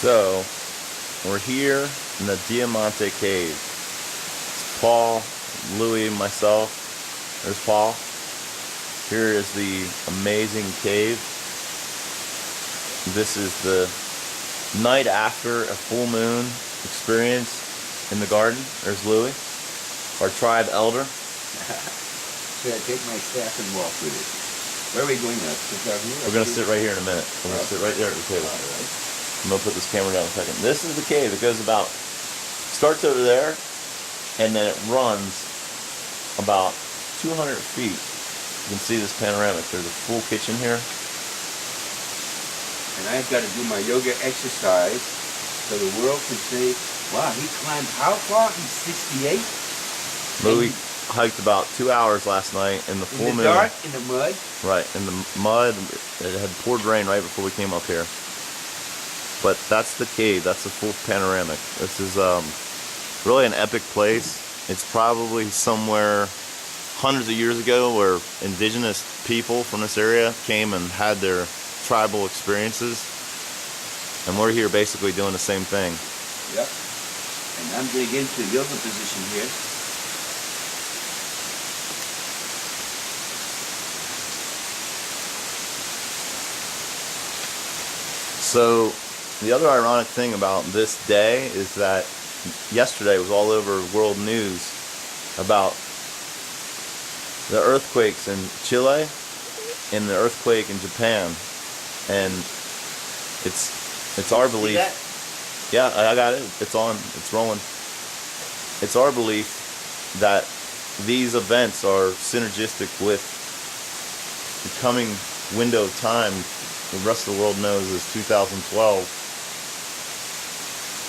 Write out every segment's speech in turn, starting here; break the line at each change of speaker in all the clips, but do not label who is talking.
So, we're here in the Diamante Cave. It's Paul, Louis, myself. There's Paul. Here is the amazing cave. This is the night after a full moon experience in the garden. There's Louis, our tribe elder.
Should I take my staff and walk with it? Where are we going now? Sit down here?
We're going to sit right here in a minute. We're going to sit right there at the table. I'm going to put this camera down in a second. This is the cave. It goes about, starts over there, and then it runs about 200 feet. You can see this panoramic. There's a full kitchen here.
And I've got to do my yoga exercise so the world can say, wow, he climbed how far? He's 68?
Louis hiked about 2 hours last night in the full moon.
In the dark, in the mud?
Right, in the mud. It had poured rain right before we came up here. But that's the cave. That's the full panoramic. This is really an epic place. It's probably somewhere hundreds of years ago where indigenous people from this area came and had their tribal experiences. And we're here basically doing the same thing.
Yep. And I'm going to get into the yoga position here.
So the other ironic thing about this day is that yesterday was all over world news about the earthquakes in Chile and the earthquake in Japan, and it's our belief. Yeah, I got it. It's on. It's rolling. It's our belief that these events are synergistic with the coming window of time the rest of the world knows as 2012.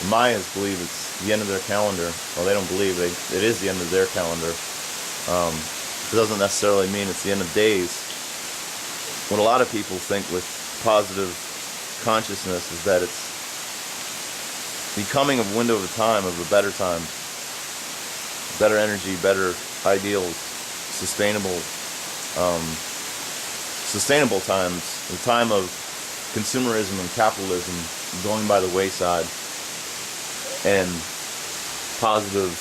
The Mayas believe it's the end of their calendar. Well, they don't believe it is the end of their calendar. It doesn't necessarily mean it's the end of days. What a lot of people think with positive consciousness is that it's the coming of window of time, of a better time, better energy, better ideals, sustainable times, the time of consumerism and capitalism going by the wayside, and positive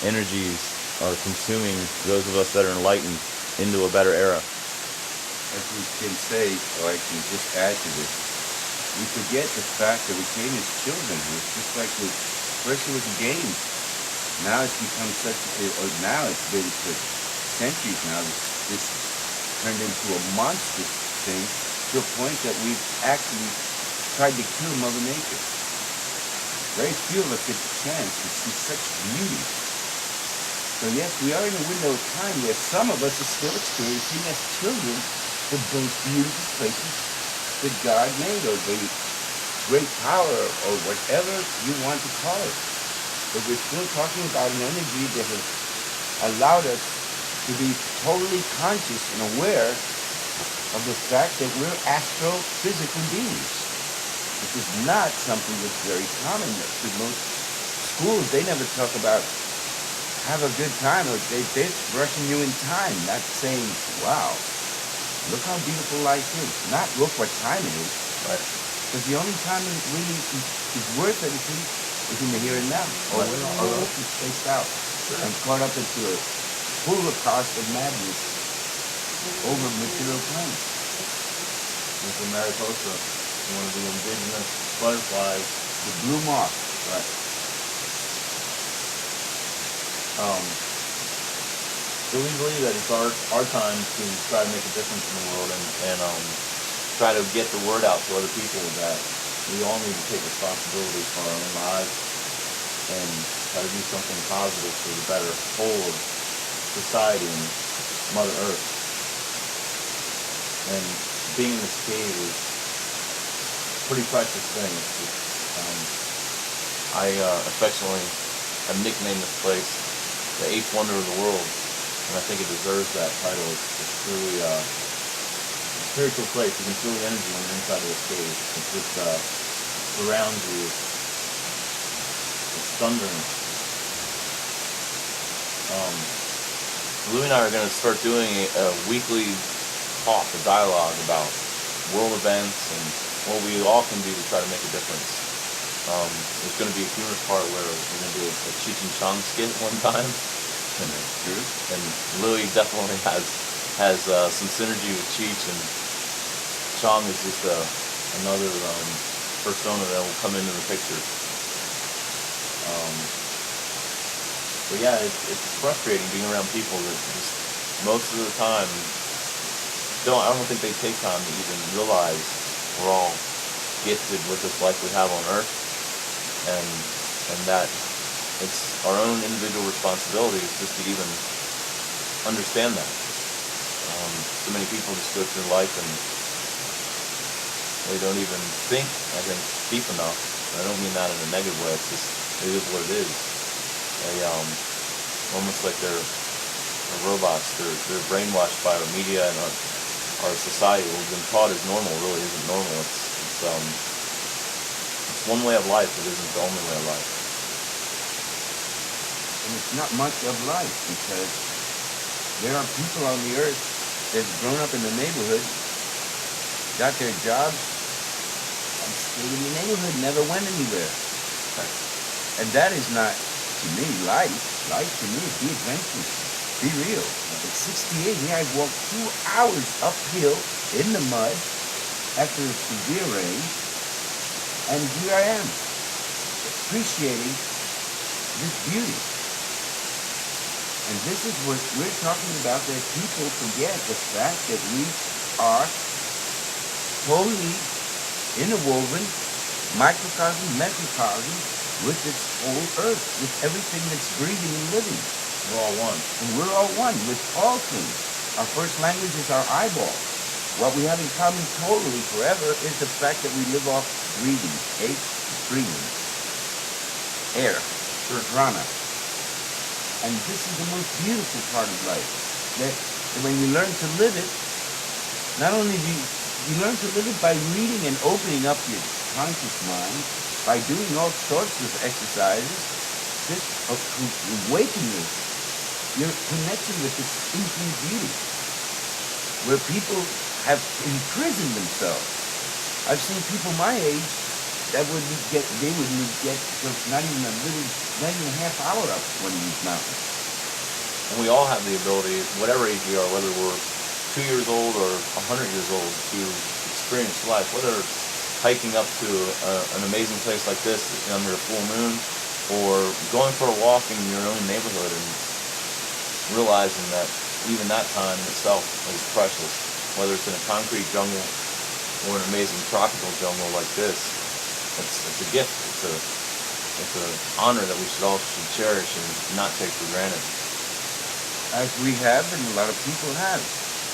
energies are consuming those of us that are enlightened into a better era.
As we can say, or I can just add to this, we forget the fact that we came as children. It's just like first it was a game. Now it's become now it's been for centuries now. This turned into a monster thing to a point that we've actually tried to kill Mother Nature. Very few of us get the chance to see such beauty. So yes, we are in a window of time where some of us are still experiencing as children those beautiful places that God made, or the great power, or whatever you want to call it. But we're still talking about an energy that has allowed us to be totally conscious and aware of the fact that we're astrophysical beings. This is not something that's very common. To most schools, they never talk about have a good time, or they're rushing you in time, not saying, wow, look how beautiful life is. Not look what time it is.
Right.
Because the only time it really is worth anything is in the here and now. Or when all else is spaced out. Sure. And caught up into a holocaust of madness over material planes.
This is Mariposa, one of the indigenous butterflies.
The blue moth.
Right. So we believe that it's our time to try to make a difference in the world and try to get the word out to other people that we all need to take responsibility for our own lives and try to do something positive for the better whole of society and Mother Earth. And being in this cave is a pretty precious thing. I affectionately have nicknamed this place the eighth wonder of the world, and I think it deserves that title. It's truly a spiritual place. You can feel the energy when you're inside of this cave. It just surrounds you. It's thundering. Louis and I are going to start doing a weekly talk, a dialogue about world events and what we all can do to try to make a difference. There's going to be a humorous part where we're going to do a Cheech and Chong skit one time, and Louis definitely has some synergy with Cheech, and Chong is just another persona that will come into the picture. But yeah, it's frustrating being around people that just most of the time I don't think they take time to even realize we're all gifted with this life we have on Earth, and that it's our own individual responsibilities just to even understand that. So many people just go through life and they don't even think, I think, deep enough. I don't mean that in a negative way. It's just, it is what it is. They almost like they're robots. They're brainwashed by our media and our society. What we've been taught is normal really isn't normal. It's one way of life. It isn't the only way of life.
And it's not much of life, because there are people on the earth that's grown up in the neighborhood, got their jobs, and stayed in the neighborhood, never went anywhere. And that is not, to me, life. Life to me is be adventurous, be real. At 68, here I walked 2 hours uphill in the mud after a severe rain, and here I am, appreciating this beauty. And this is what we're talking about, that people forget the fact that we are totally interwoven, microcosm, macrocosm, with this whole earth, with everything that's breathing and living.
We're all one.
And we're all one with all things. Our first language is our eyeball. What we have in common totally forever is the fact that we live off breathing, breathing, air, prana. And this is the most beautiful part of life, that when you learn to live it, not only do you learn to live it by reading and opening up your conscious mind, by doing all sorts of exercises, this awakening your connection with this infinite beauty, where people have imprisoned themselves. I've seen people my age that would get not even a half hour up one of these mountains.
And we all have the ability, whatever age we are, whether we're 2 years old or 100 years old, to experience life, whether it's hiking up to an amazing place like this under a full moon, or going for a walk in your own neighborhood and realizing that even that time in itself is precious, whether it's in a concrete jungle or an amazing tropical jungle like this. It's a gift. It's an honor that we should cherish and not take for granted.
As we have, and a lot of people have.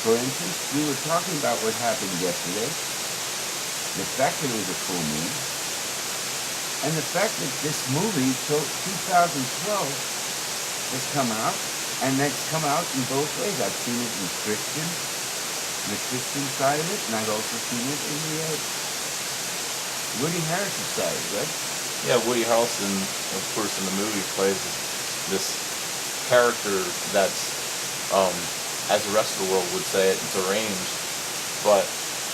For instance, we were talking about what happened yesterday, the fact that it was a full moon, and the fact that this movie, 2012, has come out, and that's come out in both ways. I've seen it in the Christian side of it, and I've also seen it in the Woody Harrelson side, right?
Yeah, Woody Harrelson, of course, in the movie plays this character that's, as the rest of the world would say it, deranged, but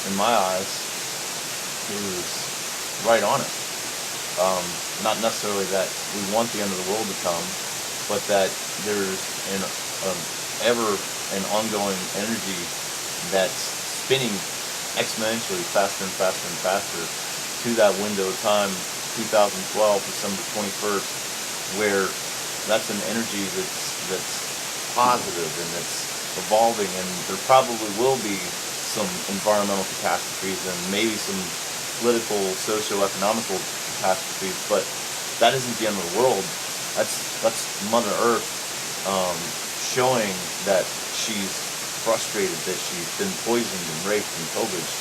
in my eyes, he was right on it. Not necessarily that we want the end of the world to come, but that there's an ever and ongoing energy that's spinning exponentially faster and faster and faster to that window of time, 2012, December 21st, where that's an energy that's positive and it's evolving, and there probably will be some environmental catastrophes and maybe some political, socio-economical catastrophes, but that isn't the end of the world. That's Mother Earth showing that she's frustrated, that she's been poisoned and raped and pillaged,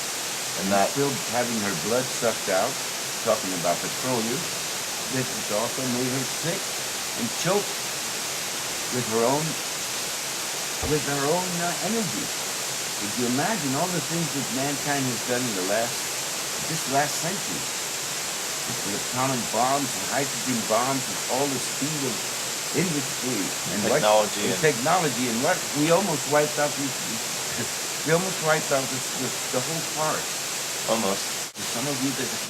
and that
still having her blood sucked out, talking about petroleum, this has also made her sick and choked with her own energy. Could you imagine all the things that mankind has done in this last century? With atomic bombs and hydrogen bombs, with all the speed of industry and technology, and what we almost wiped out the whole forest.
almost.
some of you that